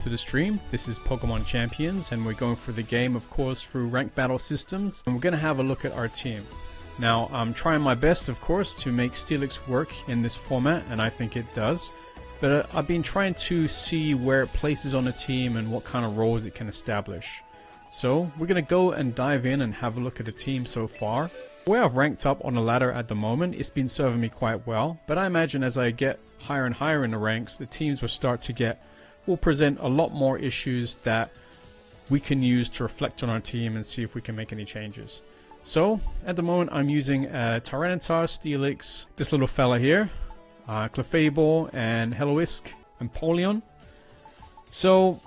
To the stream. This is Pokémon Champions, and we're going for the game, of course, through ranked battle systems, and we're going to have a look at our team. Now, I'm trying my best, of course, to make Steelix work in this format, and I think it does, but I've been trying to see where it places on the team and what kind of roles it can establish. So, we're going to go and dive in and have a look at the team so far. The way I've ranked up on the ladder at the moment, it's been serving me quite well, but I imagine as I get higher and higher in the ranks, the teams will present a lot more issues that we can use to reflect on our team and see if we can make any changes. So, at the moment I'm using Tyranitar, Steelix, this little fella here, Clefable, and Hellowisk, and Polion. So,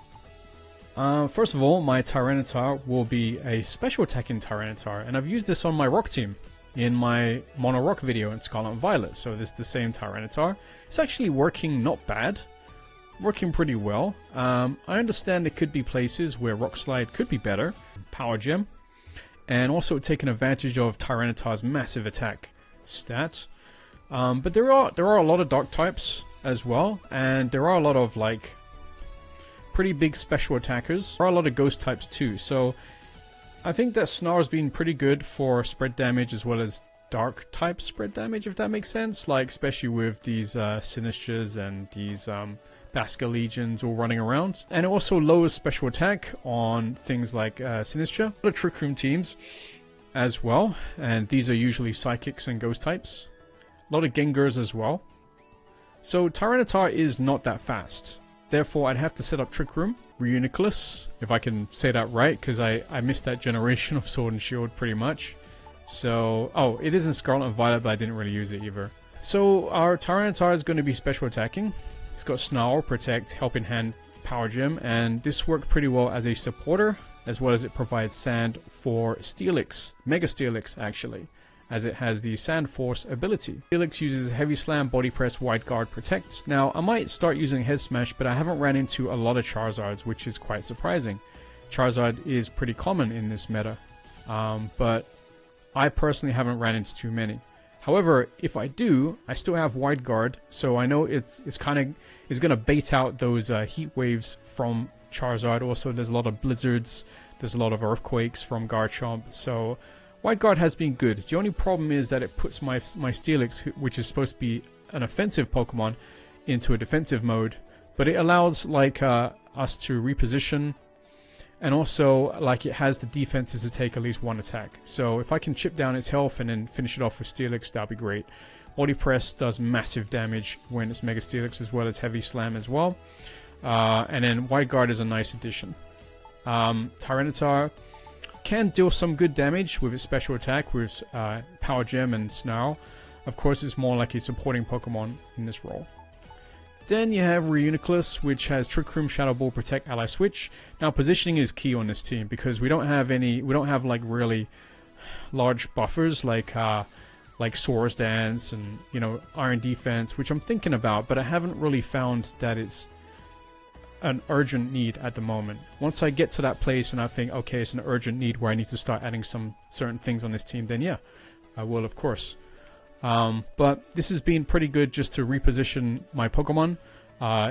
first of all, my Tyranitar will be a special attacking Tyranitar, and I've used this on my Rock team in my Mono Rock video in Scarlet and Violet, so this is the same Tyranitar. It's actually working not bad. Working pretty well. I understand there could be places where Rock Slide could be better, Power Gem, and also taking advantage of Tyranitar's massive attack stat. But there are a lot of Dark types as well, and there are a lot of like pretty big special attackers. There are a lot of Ghost types too, so I think that Snarl's been pretty good for spread damage as well as Dark type spread damage, if that makes sense. Like especially with these Sinistras and these Basca Legions all running around. And it also lowers special attack on things like Sinistra. A lot of Trick Room teams as well, and these are usually Psychics and Ghost types. A lot of Gengars as well. So Tyranitar is not that fast. Therefore I'd have to set up Trick Room, Reuniclus, if I can say that right, because I missed that generation of Sword and Shield pretty much. So, oh, it is in Scarlet and Violet, but I didn't really use it either. So our Tyranitar is going to be special attacking. It's got Snarl, Protect, Helping Hand, Power Gem, and this worked pretty well as a supporter, as well as it provides Sand for Steelix, Mega Steelix actually, as it has the Sand Force ability. Steelix uses Heavy Slam, Body Press, Wide Guard, Protect. Now, I might start using Head Smash, but I haven't ran into a lot of Charizards, which is quite surprising. Charizard is pretty common in this meta, but I personally haven't ran into too many. However, if I do, I still have Wide Guard, so I know it's going to bait out those heat waves from Charizard. Also, there's a lot of blizzards, there's a lot of earthquakes from Garchomp, so Wide Guard has been good. The only problem is that it puts my Steelix, which is supposed to be an offensive Pokemon, into a defensive mode, but it allows like us to reposition. And also, like, it has the defenses to take at least one attack. So if I can chip down its health and then finish it off with Steelix, that'd be great. Body Press does massive damage when it's Mega Steelix, as well as Heavy Slam as well. And then Wide Guard is a nice addition. Tyranitar can deal some good damage with its special attack with Power Gem and Snarl. Of course, it's more like a supporting Pokemon in this role. Then you have Reuniclus, which has Trick Room, Shadow Ball, Protect, Ally Switch. Now positioning is key on this team because we don't have like really large buffers like Sora's Dance and, you know, Iron Defense, which I'm thinking about, but I haven't really found that it's an urgent need at the moment. Once I get to that place and I think, okay, it's an urgent need where I need to start adding some certain things on this team, then yeah, I will, of course. But this has been pretty good just to reposition my Pokemon.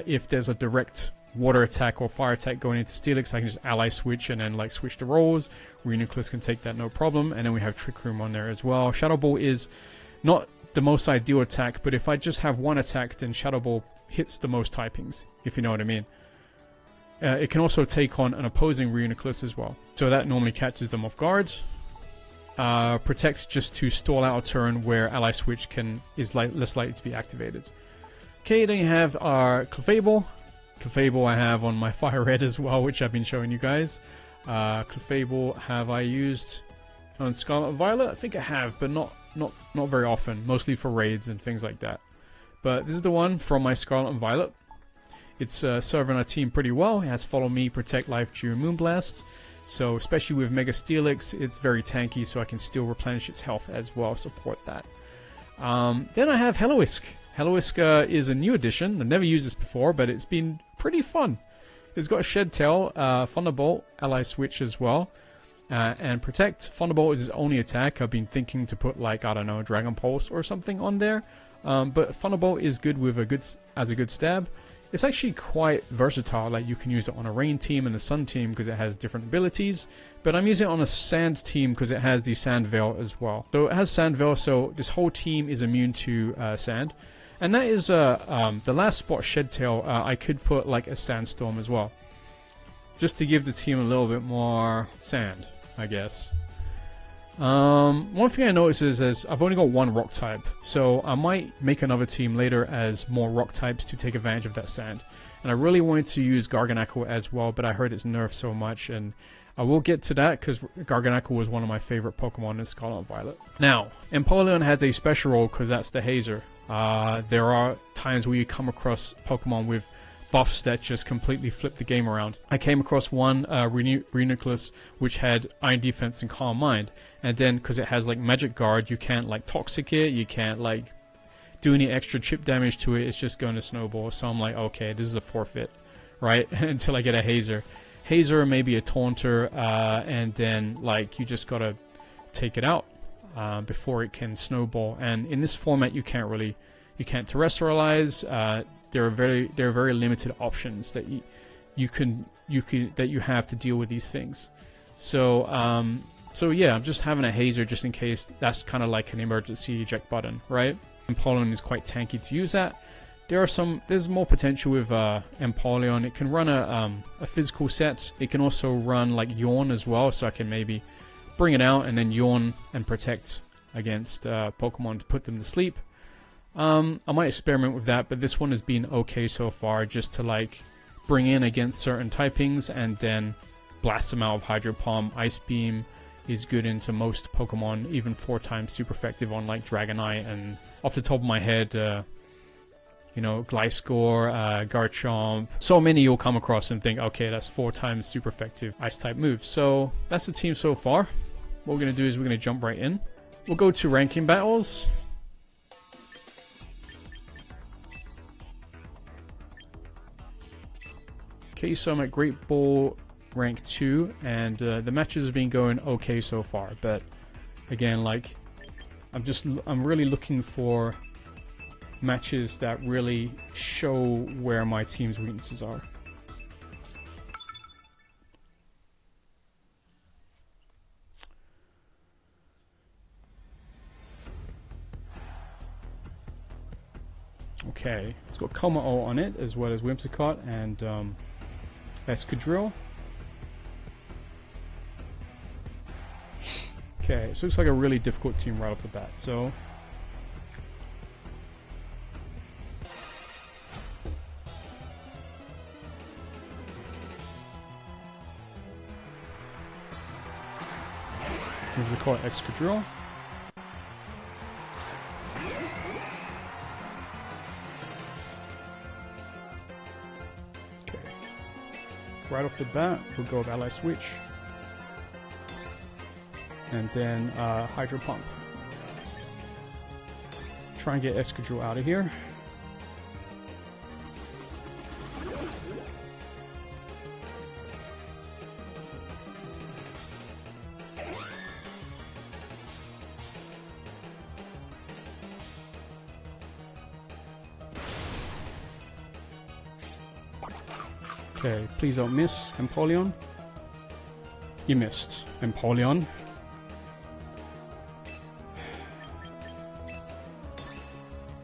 If there's a direct water attack or fire attack going into Steelix, I can just ally switch and then like switch the roles. Reuniclus can take that no problem, and then we have Trick Room on there as well. Shadow Ball is not the most ideal attack, but if I just have one attack, then Shadow Ball hits the most typings, if you know what I mean. It can also take on an opposing Reuniclus as well, so that normally catches them off guard. Protects just to stall out a turn where Ally Switch is less likely to be activated. Okay, then you have our Clefable. Clefable I have on my Fire Red as well, which I've been showing you guys. Clefable have I used on Scarlet and Violet? I think I have, but not very often, mostly for raids and things like that. But this is the one from my Scarlet and Violet. It's serving our team pretty well. It has Follow Me, Protect Life during Moonblast. So, especially with Mega Steelix, it's very tanky, so I can still replenish its health as well, support that. Then I have Hellowisk. Hellowisk is a new addition. I've never used this before, but it's been pretty fun. It's got a Shed Tail, Thunderbolt, Ally Switch as well, and Protect. Thunderbolt is its only attack. I've been thinking to put, like, I don't know, Dragon Pulse or something on there. But Thunderbolt is good with a good stab. It's actually quite versatile. Like you can use it on a rain team and a sun team because it has different abilities. But I'm using it on a sand team because it has the sand veil as well. So it has sand veil, so this whole team is immune to sand. And that is the last spot, Shedtail. I could put like a sandstorm as well, just to give the team a little bit more sand, I guess. One thing I noticed is I've only got one rock type, so I might make another team later as more rock types to take advantage of that sand. And I really wanted to use Garganacl as well, but I heard it's nerfed so much, and I will get to that because Garganacl was one of my favorite Pokemon in Scarlet and Violet. Now, Empoleon has a special role because that's the Hazer. There are times where you come across Pokemon with buffs that just completely flip the game around. I came across one Reuniclus which had Iron Defense and Calm Mind, and then because it has like Magic Guard, you can't like Toxic it, you can't like do any extra chip damage to it, it's just going to snowball. So I'm like, okay, this is a forfeit, right? Until I get a Hazer. Hazer, maybe a Taunter, and then like you just gotta take it out before it can snowball. And in this format you can't terrestrialize. There are very limited options that you have to deal with these things. So so yeah, I'm just having a Hazer just in case. That's kind of like an emergency eject button, right? Empoleon is quite tanky to use that. There's more potential with Empoleon. It can run a physical set. It can also run like Yawn as well, so I can maybe bring it out and then Yawn and protect against Pokemon to put them to sleep. I might experiment with that, but this one has been okay so far, just to like bring in against certain typings and then blast them out of Hydro Palm. Ice Beam is good into most Pokemon, even 4 times super effective on like Dragonite, and off the top of my head, you know, Gliscor, Garchomp. So many you'll come across and think, okay, that's 4 times super effective Ice type moves. So that's the team so far. What we're going to do is we're going to jump right in. We'll go to ranking battles. Okay, so I'm at Great Ball rank 2, and the matches have been going okay so far, but again, like, I'm really looking for matches that really show where my team's weaknesses are. Okay, it's got Kommo-o on it, as well as Whimsicott and Escadrille. Okay, so it looks like a really difficult team right off the bat, so we call it Excadrill. Okay. Right off the bat, we'll go with Ally Switch. And then Hydro Pump. Try and get Excadrill out of here. Okay, please don't miss, Empoleon. You missed, Empoleon.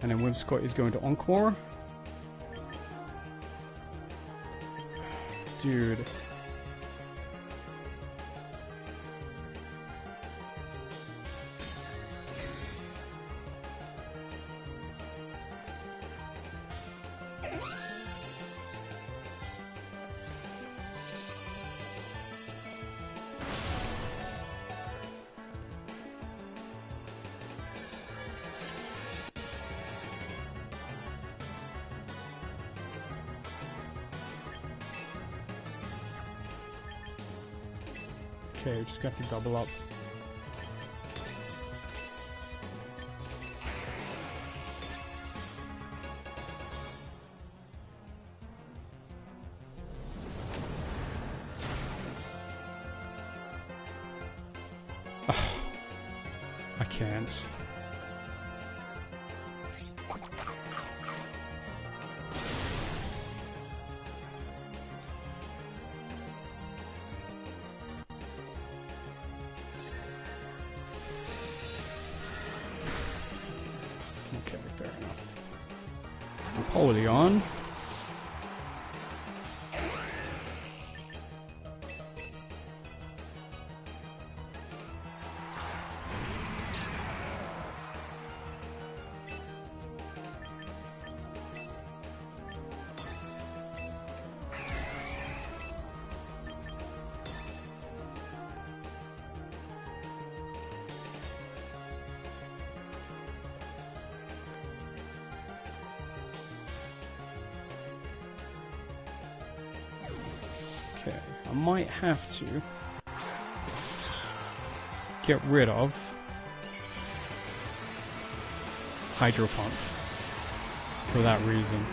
And then Whimsicott is going to Encore. Dude. Okay, just got to double up. I can't. Holy on. Okay, I might have to get rid of Hydro Pump for that reason.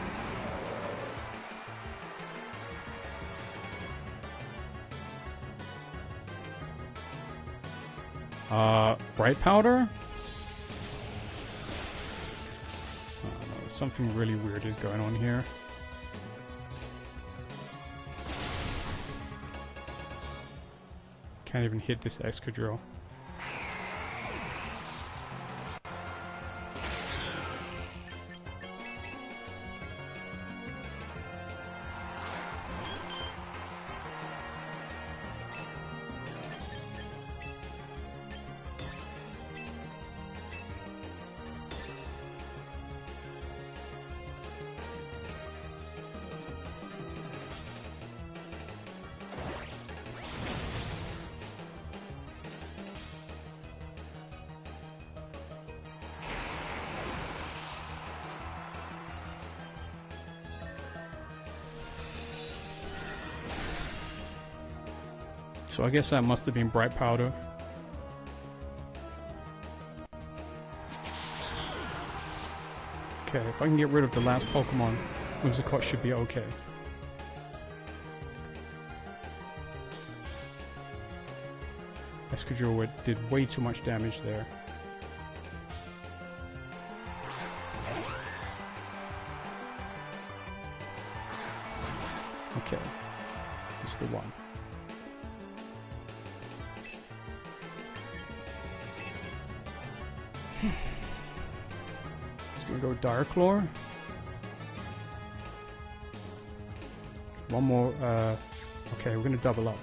Bright Powder? Oh, no, something really weird is going on here. Can't even hit this Excadrill. So I guess that must have been Bright Powder. Okay, if I can get rid of the last Pokemon, Whimsicott should be okay. Excadrill did way too much damage there. Okay, this is the one. Just gonna go Dark Lore. One more, okay, we're gonna double up.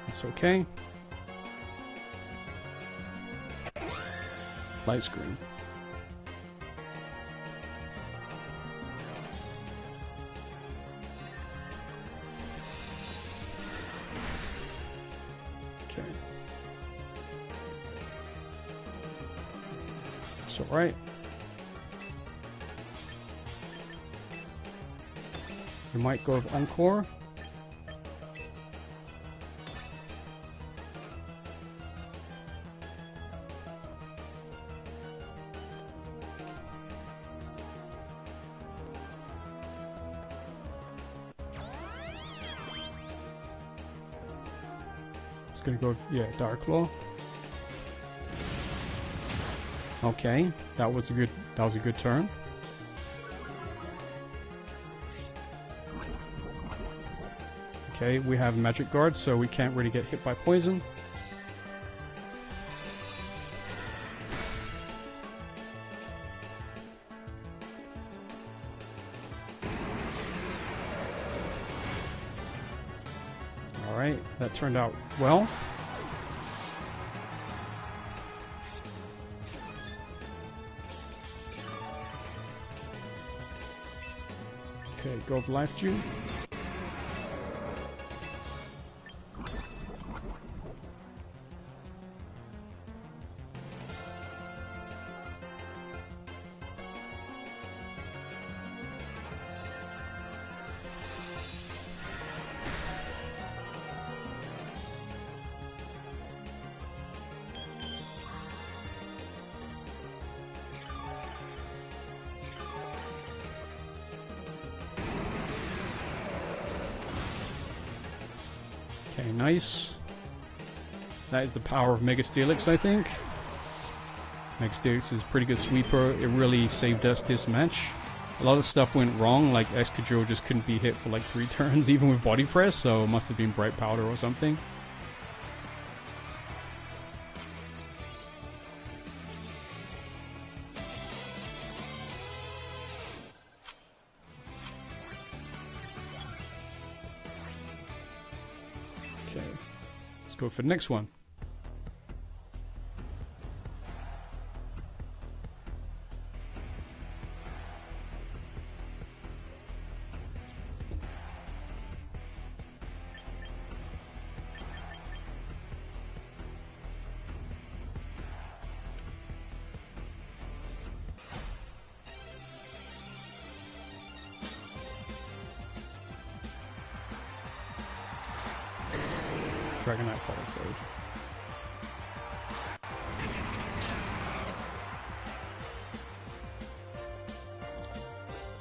It's okay. Light Screen. Okay. It's alright. We might go with Encore. Gonna go, yeah, Dark Claw. Okay, that was a good turn. Okay, we have Magic Guard, so we can't really get hit by poison. Alright, that turned out well. Okay, go with Life Dew. Okay, nice. That is the power of Mega Steelix, I think. Mega Steelix is a pretty good sweeper. It really saved us this match. A lot of stuff went wrong, like Excadrill just couldn't be hit for like 3 turns even with body press, so it must have been Bright Powder or something. Okay, let's go for the next one. Dragonite Politoed.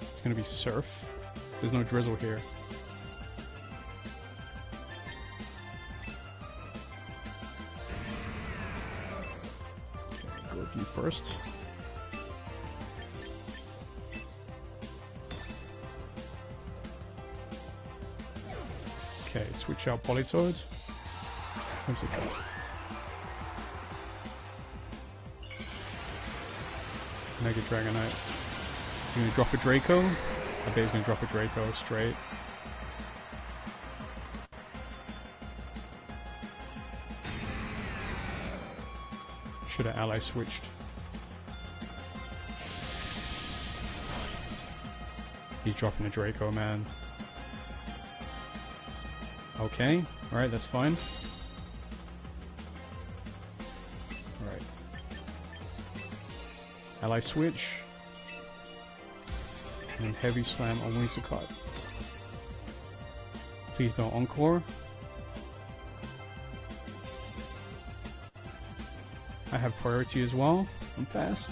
It's gonna be Surf. There's no Drizzle here. Okay, go with you first. Okay, switch out Politoed. Mega Dragonite. He's gonna drop a Draco. I bet he's gonna drop a Draco straight. Should have ally switched. He's dropping a Draco, man. Okay, alright, that's fine. Alright. Ally switch. And heavy slam on Whimsicott. Please don't encore. I have priority as well. I'm fast.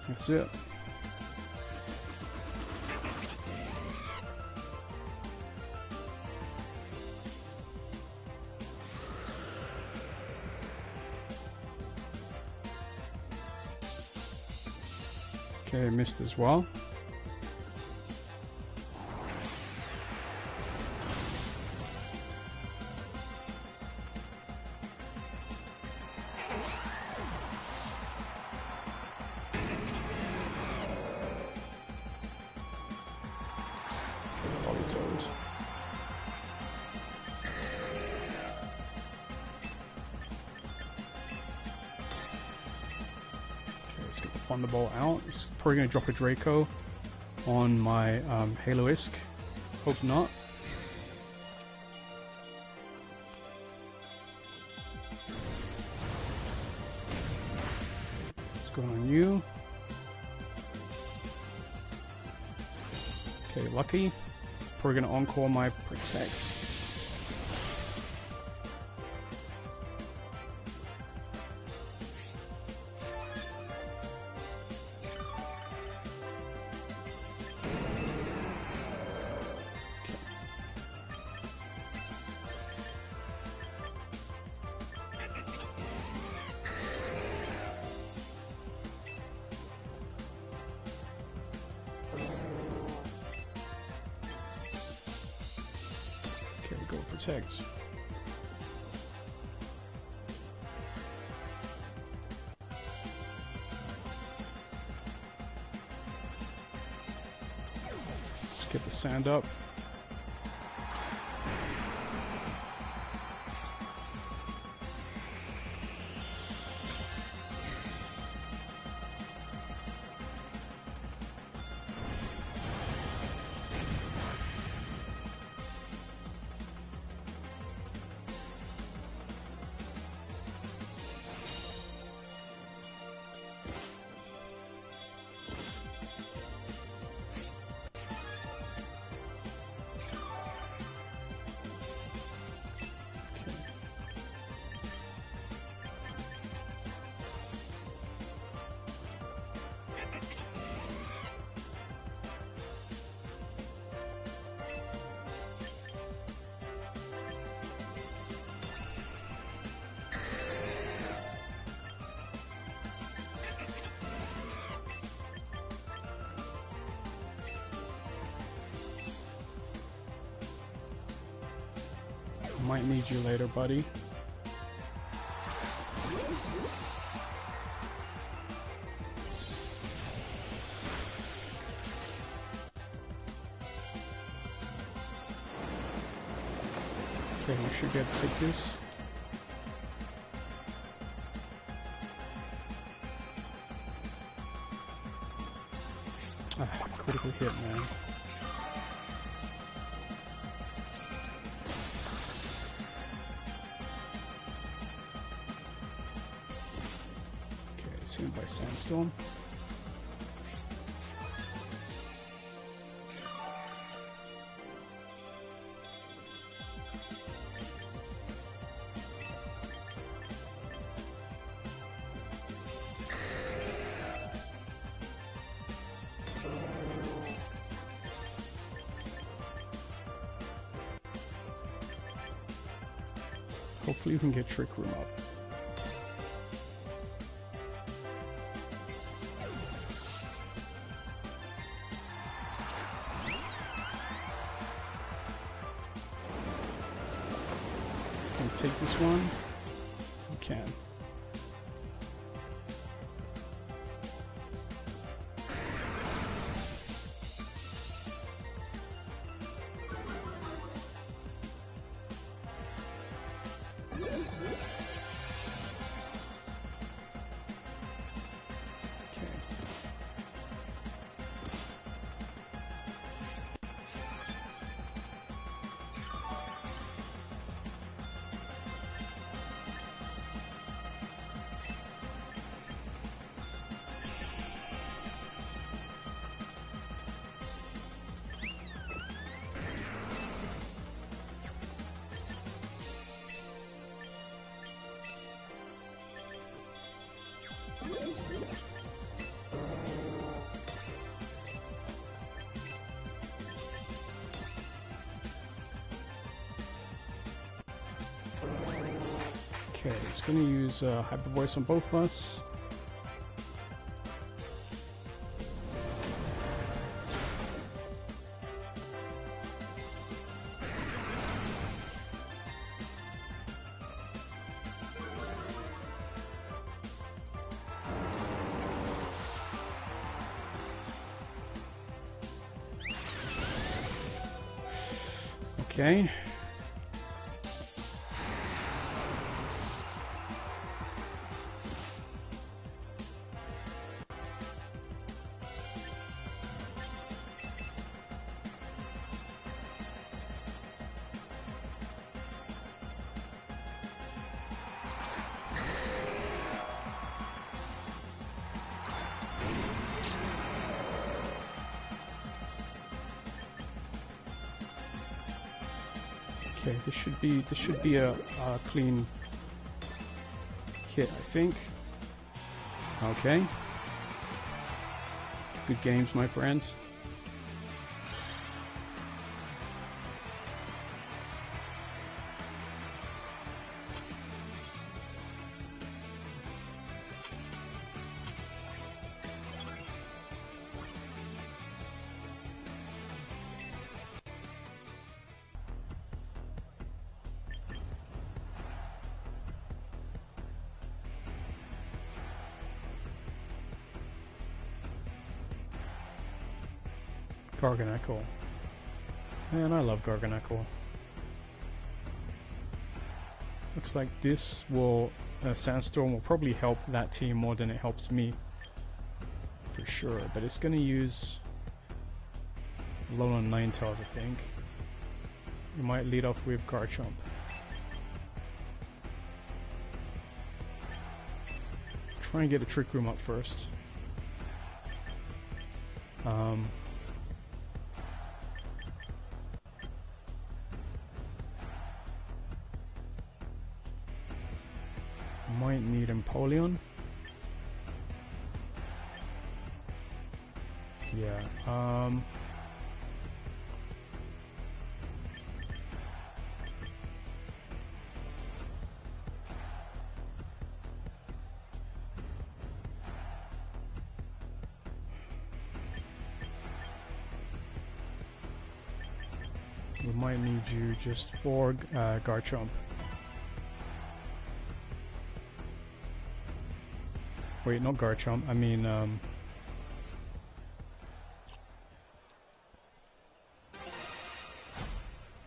That's it. Okay, missed as well. Let's get the Thunderbolt out. It's probably going to drop a Draco on my Halo-esque. Hope not. What's going on you? Okay, lucky. Probably going to encore my Protect. Okay, go Protect. Let's get the sand up. Might need you later, buddy. Okay, we should get to take this. Ah, critical hit, man. Okay, it's hit by Sandstorm. Hopefully you can get Trick Room up. Can you take this one? You can. Okay, it's gonna use Hyper Voice on both of us. Okay. Okay, this should be a clean hit, I think. Okay. Good games, my friends. Garganacl. Man, I love Garganacl. Looks like this will, Sandstorm will probably help that team more than it helps me. For sure, but it's gonna use Alolan Ninetales, I think. You might lead off with Garchomp. Try and get a Trick Room up first. Might need Empoleon. Yeah, We might need you just for Garchomp. Wait, not Garchomp, I mean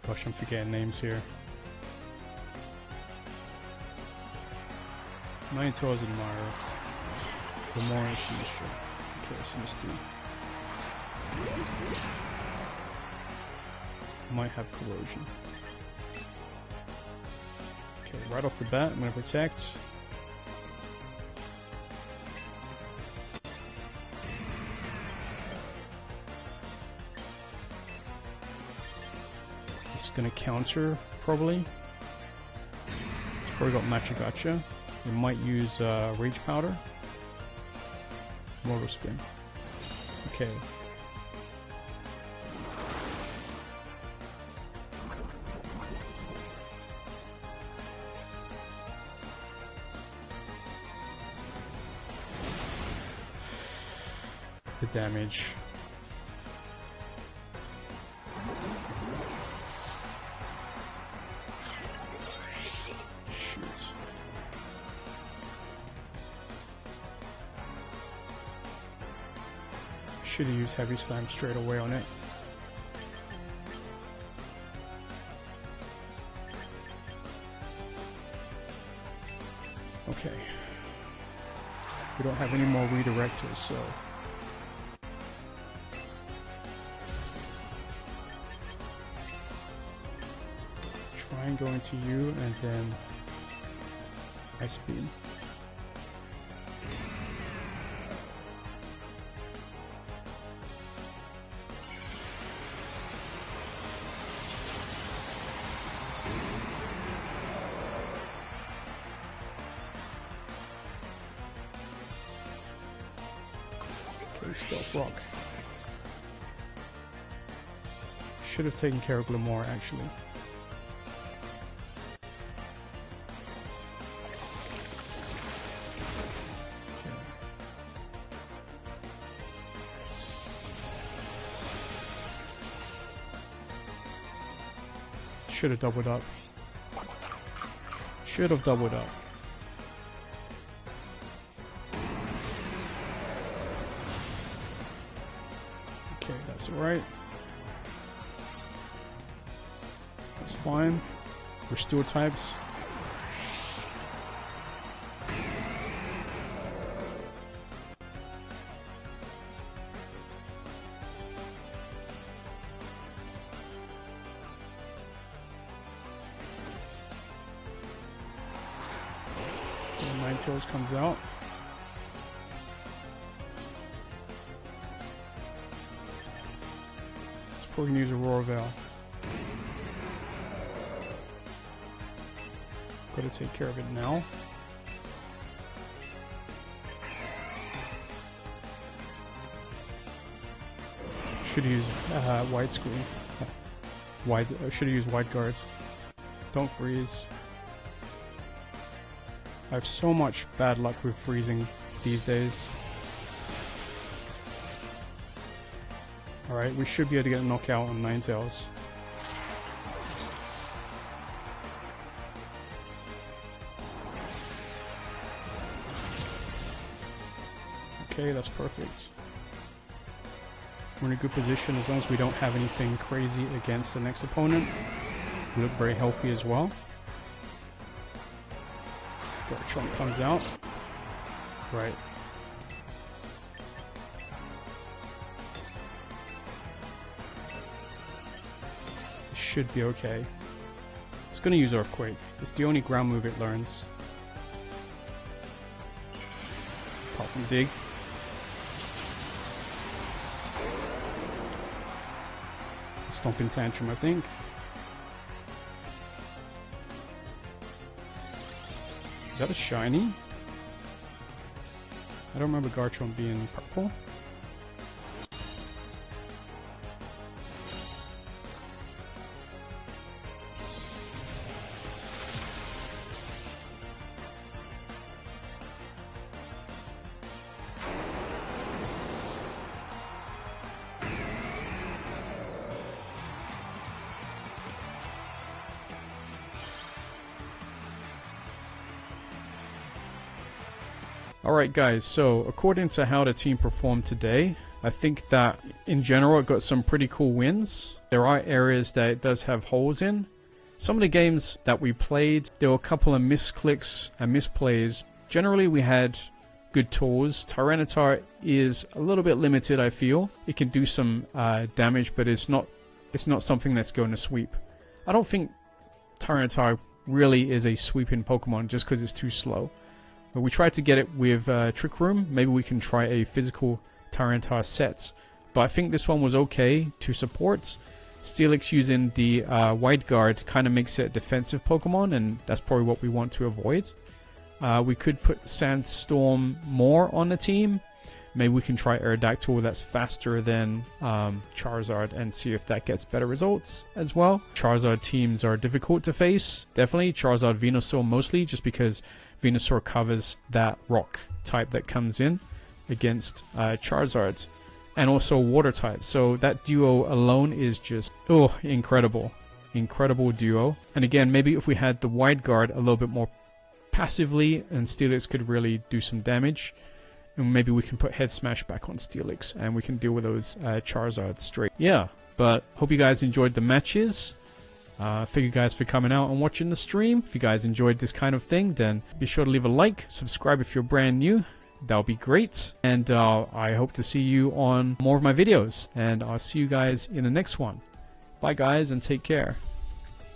gosh, I'm forgetting names here. Ninetales and Myra. Lamar and Sinistra. Okay, Sinistra. Might have Corrosion. Okay, right off the bat, I'm gonna protect. It's gonna counter, probably. It's probably got Machagacha. We might use Rage Powder. Mortal Spin. Okay. The damage. Should have used Heavy Slam straight away on it. Okay. We don't have any more redirectors, so... Try and go into you, and then... Ice Beam. Stealth Rock. Should have taken care of Glamore actually. Okay. Should have doubled up. Should have doubled up. Okay, that's alright. That's fine. We're Steel types. Ninetales comes out. We're going to use Aurora Veil. Got to take care of it now. Should use wide screen. Should have used wide guards. Don't freeze. I have so much bad luck with freezing these days. Alright, we should be able to get a knockout on Ninetales. Okay, that's perfect. We're in a good position as long as we don't have anything crazy against the next opponent. We look very healthy as well. Garchomp comes out. Right. Should be okay. It's gonna use Earthquake. It's the only ground move it learns. Apart from Dig. Stomping Tantrum, I think. Is that a shiny? I don't remember Garchomp being purple. Alright guys, so according to how the team performed today, I think that in general it got some pretty cool wins. There are areas that it does have holes in. Some of the games that we played, there were a couple of misclicks and misplays. Generally we had good tools. Tyranitar is a little bit limited, I feel. It can do some damage, but it's not something that's going to sweep. I don't think Tyranitar really is a sweeping Pokemon just because it's too slow. But we tried to get it with Trick Room. Maybe we can try a physical Tyranitar sets. But I think this one was okay to support. Steelix using the Wide Guard kind of makes it a defensive Pokemon, and that's probably what we want to avoid. We could put Sandstorm more on the team. Maybe we can try Aerodactyl that's faster than Charizard and see if that gets better results as well. Charizard teams are difficult to face, definitely. Charizard Venusaur mostly, just because Venusaur covers that rock type that comes in against Charizard. And also water type. So that duo alone is just, oh, incredible. Incredible duo. And again, maybe if we had the Wide Guard a little bit more passively, and Steelix could really do some damage. And maybe we can put Head Smash back on Steelix, and we can deal with those Charizards straight. Yeah, but hope you guys enjoyed the matches. Thank you guys for coming out and watching the stream. If you guys enjoyed this kind of thing, then be sure to leave a like, subscribe if you're brand new. That'll be great. And I hope to see you on more of my videos. And I'll see you guys in the next one. Bye guys, and take care.